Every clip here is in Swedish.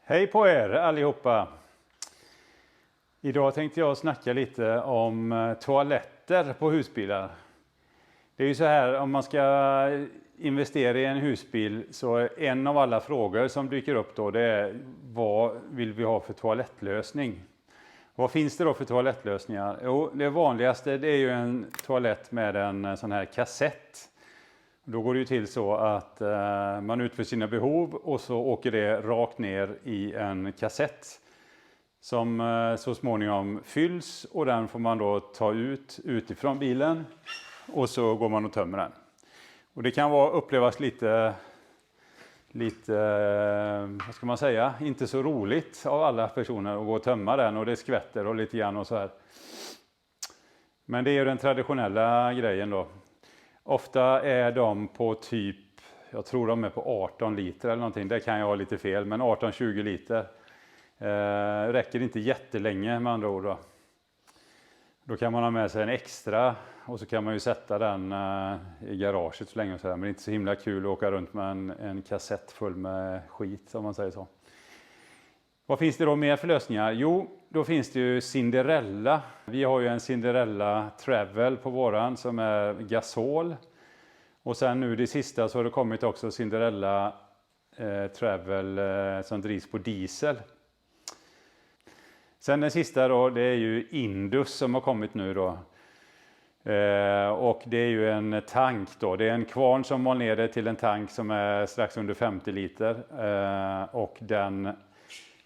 Hej på er allihopa! Idag tänkte jag snacka lite om toaletter på husbilar. Det är ju så här, om man ska investera i en husbil så är en av alla frågor som dyker upp då det är vad vill vi ha för toalettlösning? Vad finns det då för toalettlösningar? Jo, det vanligaste det är ju en toalett med en sån här kassett. Då går det ju till så att man utför sina behov och så åker det rakt ner i en kassett som så småningom fylls och den får man då ta utifrån bilen och så går man och tömmer den. Och det kan upplevas lite, vad ska man säga, inte så roligt av alla personer att gå och tömma den och det skvätter och lite grann och så här. Men det är ju den traditionella grejen då. Ofta är de på typ, jag tror de är på 18 liter eller någonting. Det kan jag ha lite fel, men 18-20 liter. Räcker inte jättelänge med andra ord då. Då kan man ha med sig en extra och så kan man ju sätta den i garaget så länge och så här. Men det är inte så himla kul att åka runt med en kassett full med skit om man säger så. Vad finns det då mer för lösningar? Jo, då finns det ju Cinderella. Vi har ju en Cinderella Travel på våran som är gasol. Och sen nu det sista så har det kommit också Cinderella Travel som drivs på diesel. Sen den sista då det är ju Indus som har kommit nu då. Och det är ju en tank då. Det är en kvarn som mal ner det till en tank som är strax under 50 liter. Och den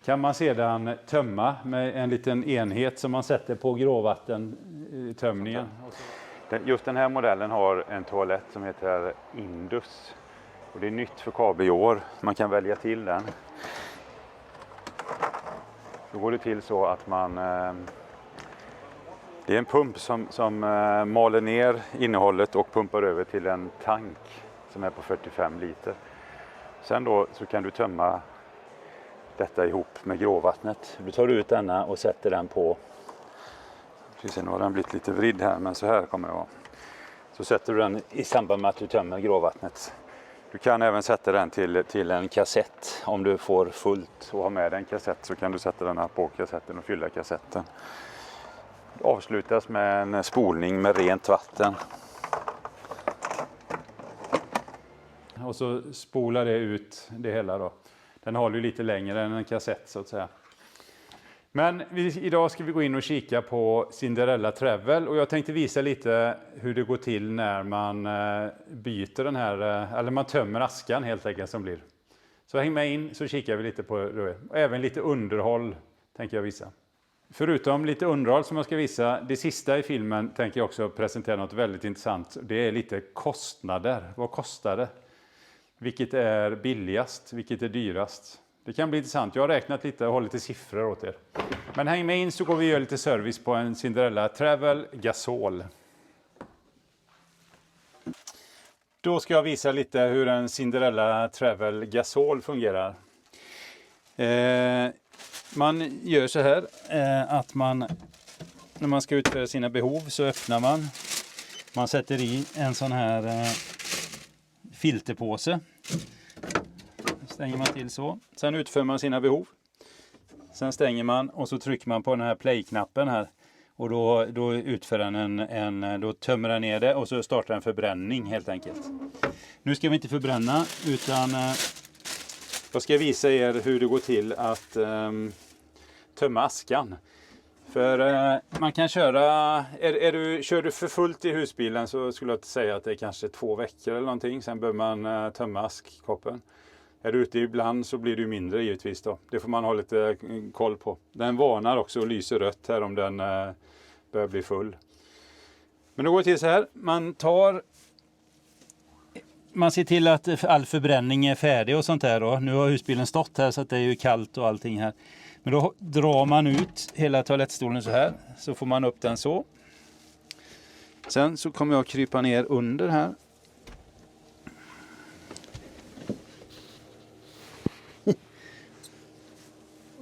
kan man sedan tömma med en liten enhet som man sätter på gråvattentömningen. Just den här modellen har en toalett som heter Indus. Och det är nytt för KB i år. Man kan välja till den. Då går det till så att man... Det är en pump som maler ner innehållet och pumpar över till en tank som är på 45 liter. Sen då så kan du tömma detta ihop med gråvattnet. Du tar ut denna och sätter den på. Precis, nu har den blivit lite vridd här men så här kommer det vara. Så sätter du den i samband med att du tömmer gråvattnet. Du kan även sätta den till en kassett. Om du får fullt och har med en kassett så kan du sätta den här på kassetten och fylla kassetten. Det avslutas med en spolning med rent vatten. Och så spolar det ut det hela då. Den håller ju lite längre än en kassett så att säga. Men idag ska vi gå in och kika på Cinderella Travel. Och jag tänkte visa lite hur det går till när man byter den här, eller man tömmer askan helt enkelt som blir. Så häng med in så kikar vi lite på det. Och även lite underhåll tänker jag visa. Förutom lite underhåll som jag ska visa, det sista i filmen tänker jag också presentera något väldigt intressant. Det är lite kostnader. Vad kostar det? Vilket är billigast? Vilket är dyrast? Det kan bli intressant. Jag har räknat lite och har lite siffror åt er. Men häng med in så går vi och gör lite service på en Cinderella Travel gasol. Då ska jag visa lite hur en Cinderella Travel gasol fungerar. Man gör så här att när man ska utföra sina behov så öppnar man sätter i en sån här filterpåse. Stänger man till så. Sen utför man sina behov. Sen stänger man och så trycker man på den här play-knappen här. Och då utför den då tömmer den ner det och så startar en förbränning helt enkelt. Nu ska vi inte förbränna utan jag ska visa er hur det går till att tömma askan. För man kan köra, kör du för fullt i husbilen så skulle jag säga att det är kanske 2 veckor eller någonting. Sen behöver man tömma askkoppen. Är du ute ibland så blir det ju mindre givetvis då. Det får man ha lite koll på. Den varnar också och lyser rött här om den börjar bli full. Men då går det till så här. Man ser till att all förbränning är färdig och sånt här då. Nu har husbilen stått här så att det är ju kallt och allting här. Men då drar man ut hela toalettstolen så här. Så får man upp den så. Sen så kommer jag krypa ner under här.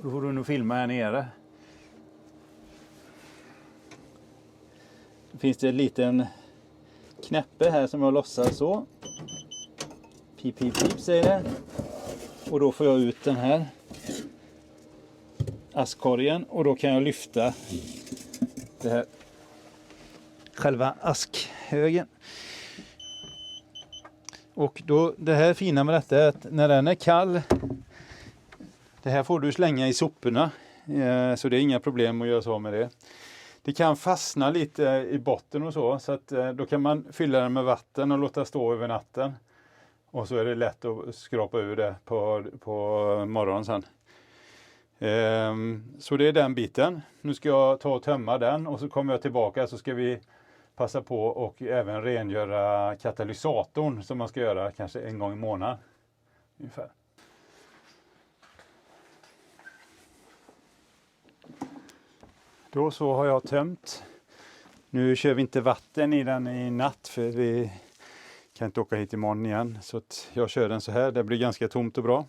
Då får du nog filma här nere. Då finns det en liten knäppe här som jag lossar så. Pip, pip, pip säger det. Och då får jag ut den här askkorgen och då kan jag lyfta det här, själva askhögen. Och då, det här fina med detta är att när den är kall, det här får du slänga i soporna, så det är inga problem att göra så med det. Det kan fastna lite i botten och så att då kan man fylla den med vatten och låta stå över natten. Och så är det lätt att skrapa ur det på morgonen sen. Så det är den biten. Nu ska jag ta och tömma den och så kommer jag tillbaka så ska vi passa på och även rengöra katalysatorn som man ska göra kanske en gång i månaden. Ungefär. Då så har jag tömt. Nu kör vi inte vatten i den i natt för vi kan inte åka hit imorgon igen. Så att jag kör den så här. Det blir ganska tomt och bra.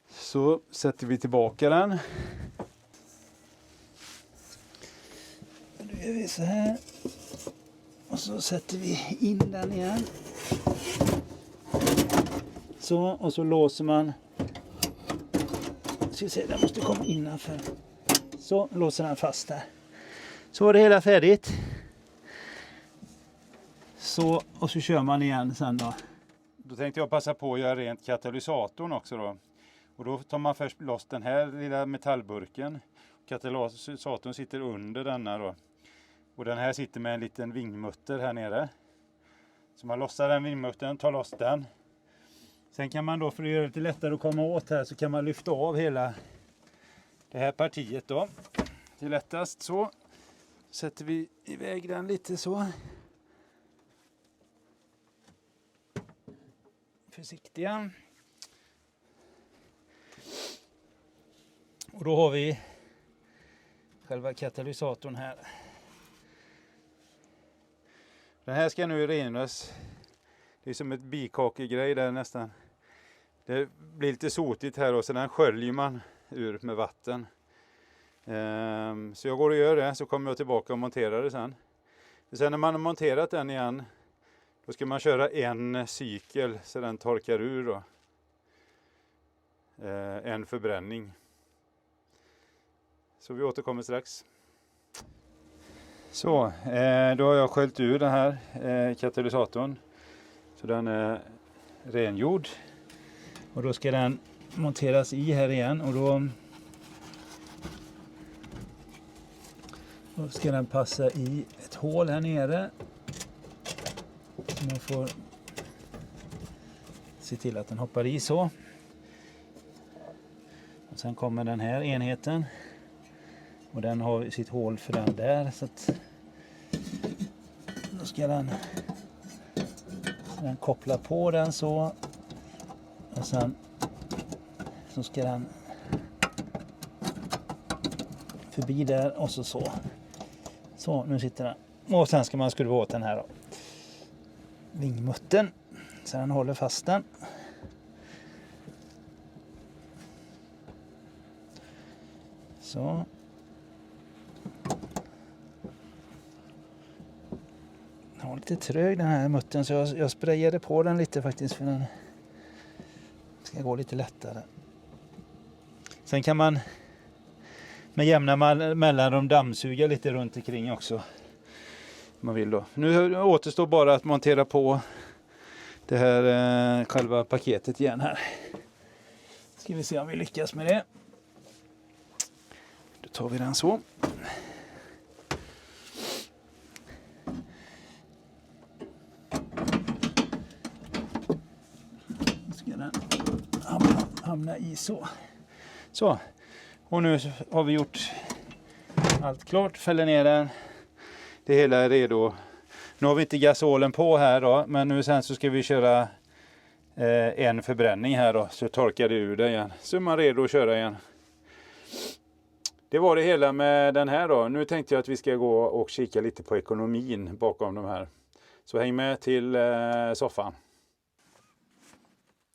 Så sätter vi tillbaka den. Nu gör vi så här. Och så sätter vi in den igen. Så, och så låser man. Ska vi se, den måste komma innanför. Så, låser den fast där. Så är det hela färdigt. Så, och så kör man igen sen då. Då tänkte jag passa på att göra rent katalysatorn också då. Och då tar man först loss den här lilla metallburken. Katalysatorn sitter under denna då. Och den här sitter med en liten vingmutter här nere. Så man lossar den vingmuttern, tar loss den. Sen kan man då, för att göra det lite lättare att komma åt här, så kan man lyfta av hela det här partiet då. Det är lättast så. Sätter vi iväg den lite så. Försiktiga. Och då har vi själva katalysatorn här. Den här ska nu renas. Det är som ett bikakegrej där nästan. Det blir lite sotigt här och sedan sköljer man ur med vatten. Så jag går och gör det, så kommer jag tillbaka och monterar det sen. Sen när man har monterat den igen, då ska man köra en cykel så den torkar ur då. En förbränning. Så vi återkommer strax. Så, då har jag sköljt ur den här katalysatorn. Så den är rengjord. Och då ska den monteras i här igen. Och då ska den passa i ett hål här nere. Så man får se till att den hoppar i så. Och sen kommer den här enheten. Och den har sitt hål för den där. Så att då ska den koppla på den så. Och sen så ska den förbi där och så. Så, nu sitter den. Och sen ska man skruva åt den här då. Vingmuttern. Så den håller fast den. Så. Den var lite trög den här muttern så jag sprayade på den lite faktiskt för den ska gå lite lättare. Sen kan man med jämna mellanrum dammsuga lite runt omkring också. Om man vill då. Nu återstår bara att montera på det här själva paketet igen här. Ska vi se om vi lyckas med det. Då tar vi den så. Ska den hamna i så. Så. Och nu har vi gjort allt klart. Fäller ner den. Det hela är redo. Nu har vi inte gasolen på här då. Men nu sen så ska vi köra en förbränning här då. Så torkar det ur det igen. Så är man redo att köra igen. Det var det hela med den här då. Nu tänkte jag att vi ska gå och kika lite på ekonomin bakom de här. Så häng med till soffan.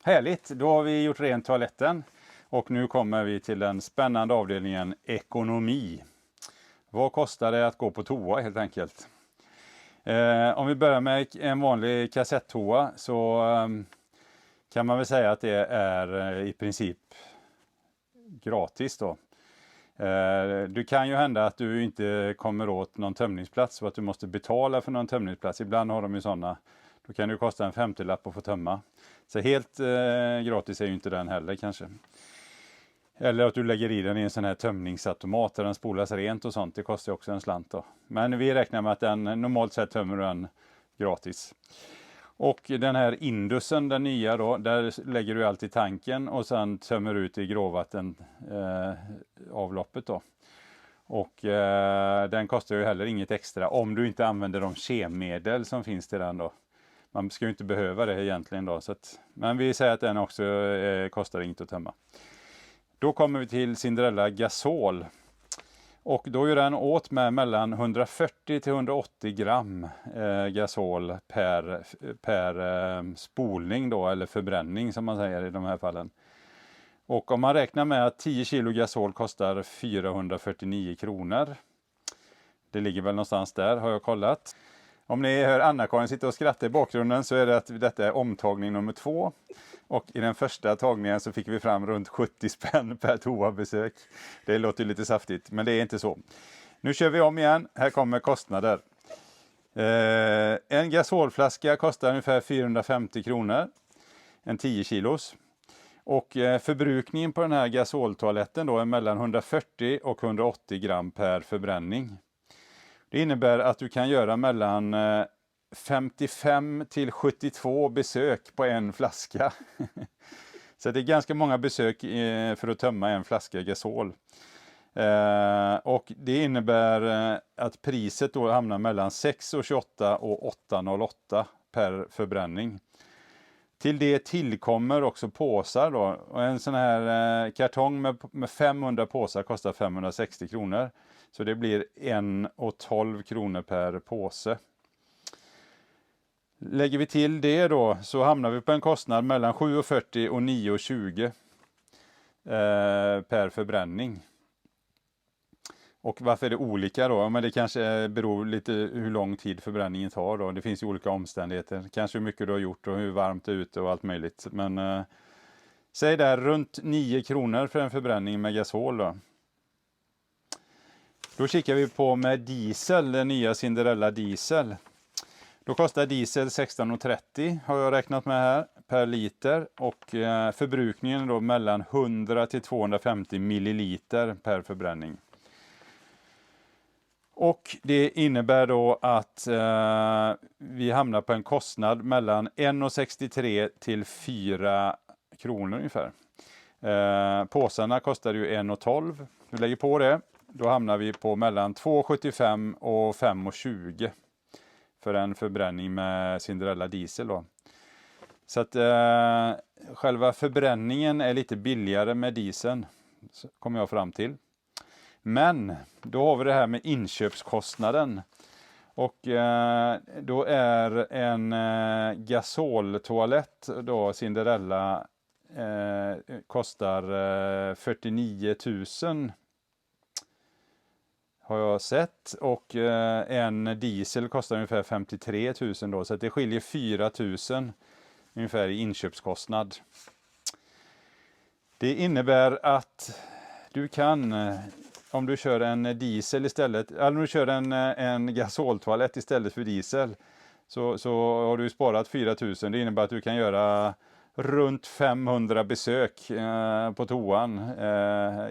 Härligt, då har vi gjort rent toaletten. Och nu kommer vi till den spännande avdelningen ekonomi. Vad kostar det att gå på toa helt enkelt? Om vi börjar med en vanlig kassettoa så kan man väl säga att det är i princip gratis då. Det kan ju hända att du inte kommer åt någon tömningsplats och att du måste betala för någon tömningsplats. Ibland har de ju sådana. Då kan det kosta en 50-lapp att få tömma. Så helt gratis är ju inte den heller kanske. Eller att du lägger i den i en sån här tömningsautomat där den spolas rent och sånt. Det kostar också en slant då. Men vi räknar med att den normalt sett tömmer den gratis. Och den här Indusen, den nya då, där lägger du allt i tanken och sen tömmer ut i gråvatten avloppet då. Och den kostar ju heller inget extra om du inte använder de kemmedel som finns till den då. Man ska ju inte behöva det egentligen då. Så att, men vi säger att den också kostar inget att tömma. Då kommer vi till Cinderella Gasol. Och då är den åt med mellan 140 till 180 gram gasol per spolning då, eller förbränning som man säger i de här fallen. Och om man räknar med att 10 kilo gasol kostar 449 kronor. Det ligger väl någonstans där, har jag kollat. Om ni hör Anna-Karin sitta och skratta i bakgrunden så är det att detta är omtagning nummer 2. Och i den första tagningen så fick vi fram runt 70 spänn per toabesök. Det låter lite saftigt, men det är inte så. Nu kör vi om igen. Här kommer kostnader. En gasolflaska kostar ungefär 450 kronor. En 10 kilos. Och förbrukningen på den här gasoltoaletten då är mellan 140 och 180 gram per förbränning. Det innebär att du kan göra mellan 55 till 72 besök på en flaska. Så det är ganska många besök för att tömma en flaska gasol. Och det innebär att priset då hamnar mellan 6,28 och 8,08 per förbränning. Till det tillkommer också påsar då. Och en sån här kartong med 500 påsar kostar 560 kronor. Så det blir 1,12 kronor per påse. Lägger vi till det då så hamnar vi på en kostnad mellan 7,40 och 9,20 per förbränning. Och varför är det olika då? Men det kanske beror lite hur lång tid förbränningen tar då. Det finns ju olika omständigheter. Kanske hur mycket du har gjort och hur varmt det är ute och allt möjligt. Men säg där runt 9 kronor för en förbränning med gasol då. Då kikar vi på med diesel, den nya Cinderella diesel. Då kostar diesel 16,30 har jag räknat med här per liter. Och förbrukningen då mellan 100 till 250 milliliter per förbränning. Och det innebär då att vi hamnar på en kostnad mellan 1,63 till 4 kronor ungefär. Påsarna kostar ju 1,12. Vi lägger på det. Då hamnar vi på mellan 2,75 och 5,20 för en förbränning med Cinderella diesel då. Så att själva förbränningen är lite billigare med dieseln, kommer jag fram till. Men då har vi det här med inköpskostnaden. Och då är en gasoltoalett då Cinderella kostar 49 000 har jag sett. Och en diesel kostar ungefär 53 000 då. Så att det skiljer 4 000 ungefär i inköpskostnad. Det innebär att du kan, om du kör en diesel istället, eller om du kör en gasoltoalett istället för diesel, så har du sparat 4 000. Det innebär att du kan göra runt 500 besök på toan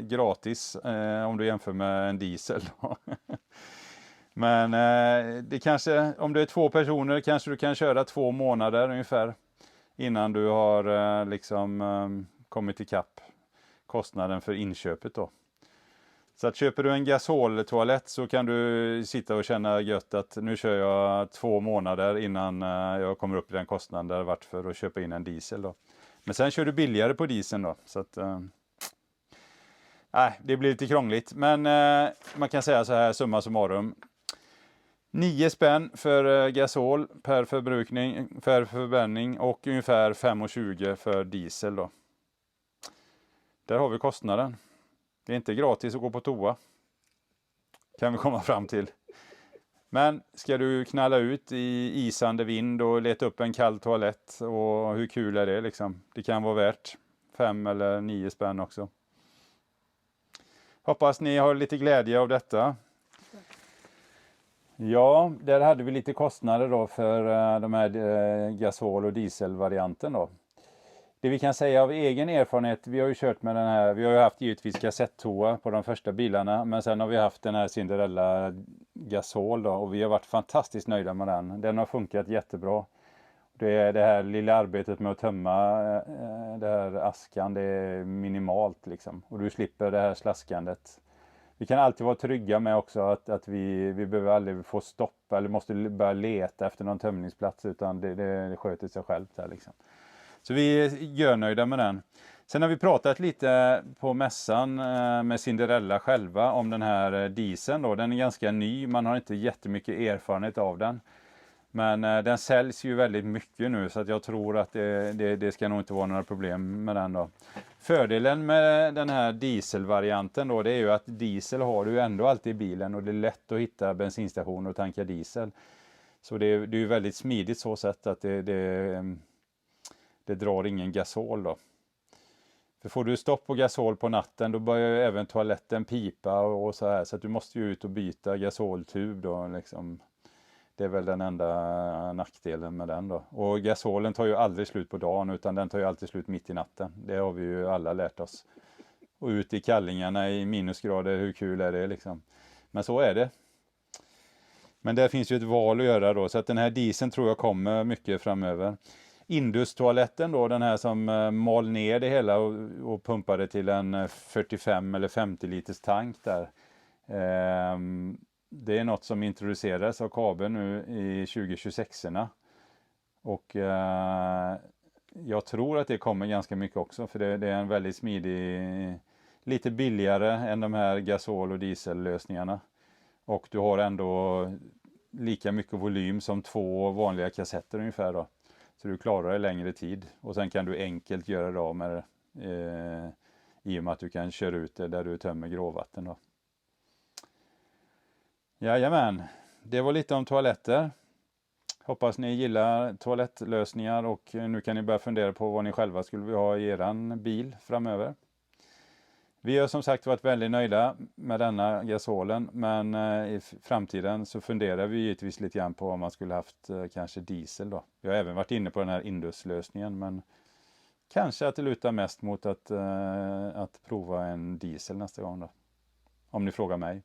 gratis om du jämför med en diesel. Men det kanske, om det är 2 personer kanske du kan köra 2 månader ungefär innan du har kommit ikapp kostnaden för inköpet då. Så att köper du en gasoltoalett så kan du sitta och känna gött att nu kör jag 2 månader innan jag kommer upp i den kostnaden där det varit för att köpa in en diesel då. Men sen kör du billigare på dieseln då. Så att, det blir lite krångligt. Men man kan säga så här, summa summarum. 9 spänn för gasol per förbränning och ungefär 5,20 för diesel då. Där har vi kostnaden. Det är inte gratis att gå på toa. Kan vi komma fram till. Men ska du knalla ut i isande vind och leta upp en kall toalett, och hur kul är det liksom? Det kan vara värt 5 eller 9 spänn också. Hoppas ni har lite glädje av detta. Ja, där hade vi lite kostnader då för de här gasol- och dieselvarianten då. Det vi kan säga av egen erfarenhet, vi har ju kört med den här, vi har ju haft givetvis kassettoa på de första bilarna, men sen har vi haft den här Cinderella gasol då, och vi har varit fantastiskt nöjda med den. Den har funkat jättebra. Det här lilla arbetet med att tömma det här askan, det är minimalt liksom. Och du slipper det här slaskandet. Vi kan alltid vara trygga med också att vi behöver aldrig få stopp eller måste börja leta efter någon tömningsplats, utan det sköter sig självt här liksom. Så vi är görnöjda med den. Sen har vi pratat lite på mässan med Cinderella själva om den här dieseln då. Den är ganska ny, man har inte jättemycket erfarenhet av den. Men den säljs ju väldigt mycket nu, så att jag tror att det ska nog inte vara några problem med den då. Fördelen med den här dieselvarianten då, det är ju att diesel har du ändå alltid i bilen och det är lätt att hitta bensinstationer och tanka diesel. Så det är ju väldigt smidigt så sätt att det drar ingen gasol då. För får du stopp på gasol på natten, då börjar ju även toaletten pipa och så här, så att du måste ju ut och byta gasoltub då liksom. Det är väl den enda nackdelen med den då. Och gasolen tar ju aldrig slut på dagen, utan den tar ju alltid slut mitt i natten. Det har vi ju alla lärt oss. Och ut i kallingarna i minusgrader, hur kul är det liksom. Men så är det. Men där finns ju ett val att göra då, så att den här dieseln tror jag kommer mycket framöver. Industoaletten då, den här som mal ner det hela och pumpade till en 45 eller 50 liters tank där. Det är något som introducerades av Kabe nu i 2026-erna. Och jag tror att det kommer ganska mycket också, för det är en väldigt smidig, lite billigare än de här gasol- och diesellösningarna. Och du har ändå lika mycket volym som 2 vanliga kassetter ungefär då. Så du klarar det längre tid. Och sen kan du enkelt göra det av med det, i och med att du kan köra ut det där du tömmer gråvatten då. Jajamän, det var lite om toaletter. Hoppas ni gillar toalettlösningar och nu kan ni börja fundera på vad ni själva skulle vilja ha i eran bil framöver. Vi har som sagt varit väldigt nöjda med denna gasolen, men i framtiden så funderar vi givetvis lite grann på om man skulle haft kanske diesel då. Vi har även varit inne på den här Indus-lösningen, men kanske att det lutar mest mot att prova en diesel nästa gång då. Om ni frågar mig.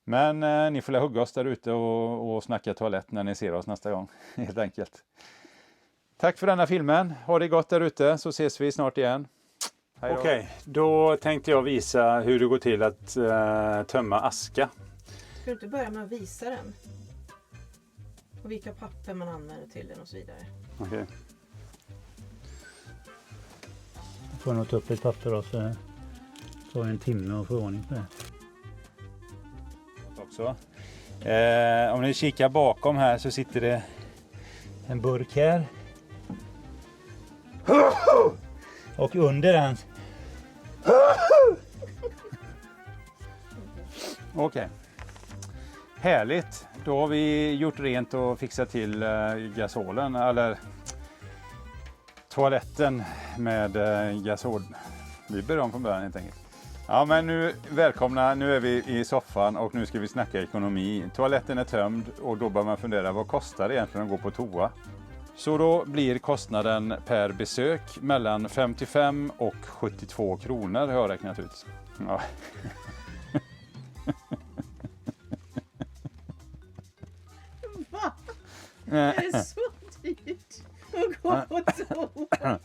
Men ni får hugga oss där ute och snacka toalett när ni ser oss nästa gång, helt enkelt. Tack för denna filmen. Ha det gott där ute, så ses vi snart igen. Okej, då tänkte jag visa hur det går till att tömma aska. Ska du inte börja med att visa den? Och vilka papper man använder till den och så vidare. Okej. Jag får nog ta upp ett papper då, så tar en timme att få ordning på det. Också. Om ni kikar bakom här så sitter det en burk här. Och under den... Okej. Härligt. Då har vi gjort rent och fixat till gasolen, eller toaletten med gasol. Vi börjar om från början helt enkelt. Ja, men nu välkomna, nu är vi i soffan och nu ska vi snacka ekonomi. Toaletten är tömd och då bör man fundera, vad kostar det egentligen att gå på toa? Så då blir kostnaden per besök mellan 55 och 72 kronor har jag räknat ut. Ja. Va? Är det så dyrt att gå på toa?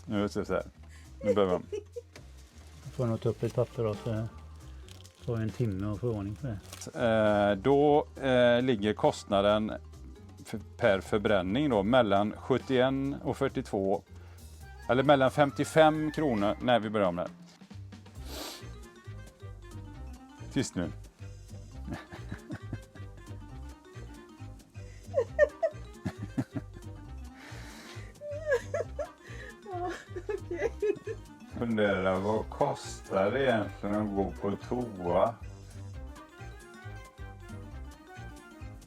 Nu ska vi se här. Nu börjar vi. Jag får nog ta upp ett papper då, så tar en timme att få ordning på det. Då ligger kostnaden per förbränning då mellan 71 och 42, eller mellan 55 kronor. Nej, vi börjar om det. Tyst nu. Ja, okej. Fundera, vad kostar det egentligen att gå på toa?